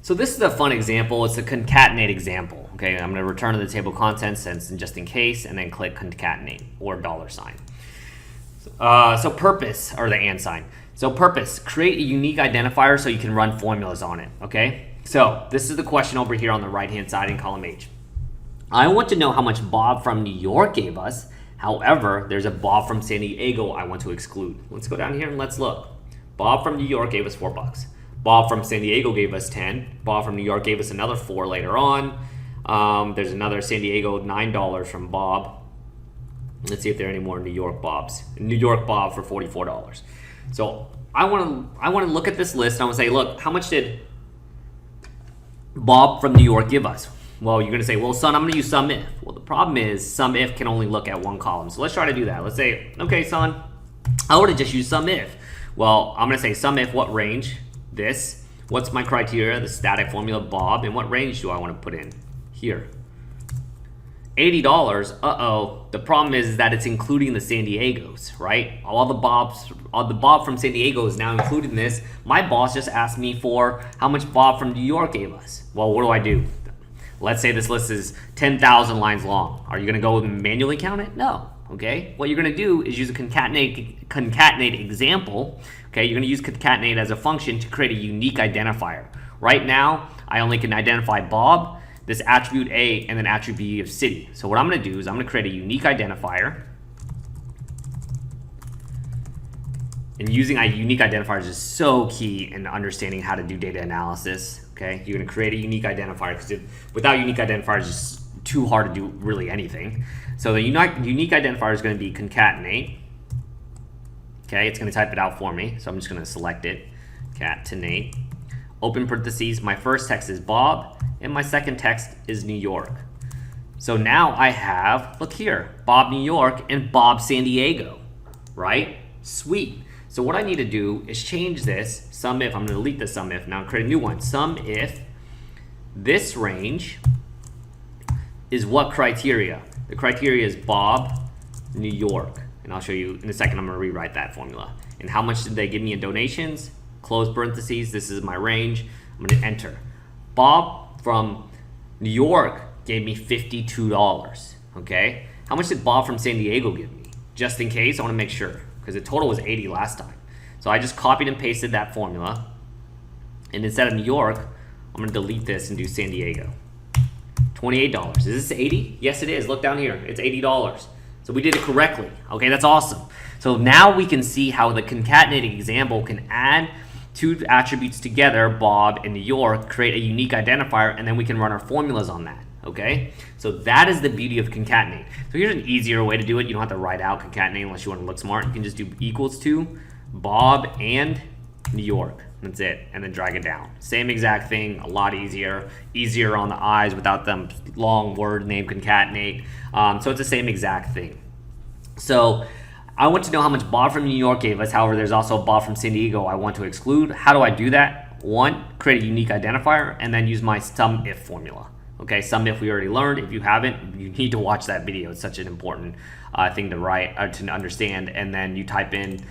So this is a fun example. It's a concatenate example. Okay, I'm going to return to the table of contents and just in case, and then click concatenate or $sign. So purpose, or the and sign. So purpose, create a unique identifier so you can run formulas on it. Okay, so this is the question over here on the right hand side in column H. I want to know how much Bob from New York gave us. However, there's a Bob from San Diego I want to exclude. Let's go down here and let's look. Bob from New York gave us $4. Bob from San Diego gave us 10. Bob from New York gave us another 4 later on. There's another San Diego $9 from Bob. Let's see if there are any more New York Bobs. New York Bob for $44. So I want to look at this list and I want to say, look, how much did Bob from New York give us? Well, you're going to say, well, son, I'm going to use sum if. Well, the problem is sum if can only look at one column. So let's try to do that. Let's say, okay, son, I would have just used sum if. Well, I'm going to say sum if what range? This. What's my criteria? The static formula Bob. And what range do I want to put in? Here. $80. Uh-oh. The problem is that it's including the San Diegos, right? All the Bob from San Diego is now included in this. My boss just asked me for how much Bob from New York gave us. Well, what do? Let's say this list is 10,000 lines long. Are you going to go and manually count it? No. Okay. What you're going to do is use a concatenate example. Okay. You're going to use concatenate as a function to create a unique identifier. Right now, I only can identify Bob, this attribute A, and then attribute B of city. So what I'm going to do is I'm going to create a unique identifier. And using a unique identifier is just so key in understanding how to do data analysis. Okay, you're going to create a unique identifier because without unique identifiers, it's just too hard to do really anything. So the unique identifier is going to be concatenate. Okay, it's going to type it out for me. So I'm just going to select it. Concatenate. Open parentheses. My first text is Bob, and my second text is New York. So now I have, look here, Bob New York and Bob San Diego, right? Sweet. So what I need to do is change this sum if. I'm going to delete the sum if. Now I'm create a new one. Sum if this range is what criteria? The criteria is Bob New York. And I'll show you in a second. I'm going to rewrite that formula. And how much did they give me in donations? Close parentheses. This is my range. I'm going to enter. Bob from New York gave me $52. Okay. How much did Bob from San Diego give me? Just in case, I want to make sure, because the total was 80 last time. So I just copied and pasted that formula. And instead of New York, I'm going to delete this and do San Diego. $28. Is this 80? Yes, it is. Look down here. It's $80. So we did it correctly. Okay, that's awesome. So now we can see how the concatenating example can add two attributes together, Bob and New York, create a unique identifier, and then we can run our formulas on that. Okay, so that is the beauty of concatenate. So here's an easier way to do it. You don't have to write out concatenate unless you want to look smart. You can just do equals to Bob and New York. That's it, and then drag it down. Same exact thing, a lot easier on the eyes without them long word name concatenate. So it's the same exact thing. So I want to know how much Bob from New York gave us. However, there's also Bob from San Diego I want to exclude. How do I do that? One, create a unique identifier, and then use my sum if formula. Okay, sum if we already learned. If you haven't, you need to watch that video. It's such an important thing to write, to understand. And then you type in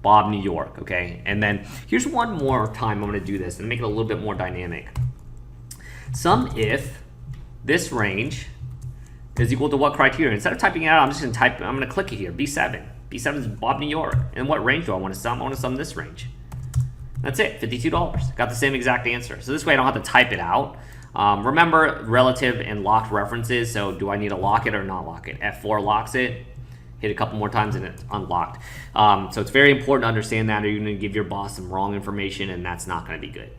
Bob New York, okay? And then here's one more time I'm going to do this and make it a little bit more dynamic. Sum if this range is equal to what criteria? Instead of typing it out, I'm just going to type, I'm going to click it here, B7. B7 is Bob New York. And what range do I want to sum? I want to sum this range. That's it, $52. Got the same exact answer. So this way I don't have to type it out. Remember relative and locked references. So do I need to lock it or not lock it? F4 locks it. Hit a couple more times and it's unlocked. So it's very important to understand that, or you're going to give your boss some wrong information, and that's not going to be good.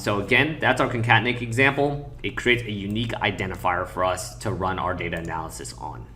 So again, that's our concatenate example. It creates a unique identifier for us to run our data analysis on.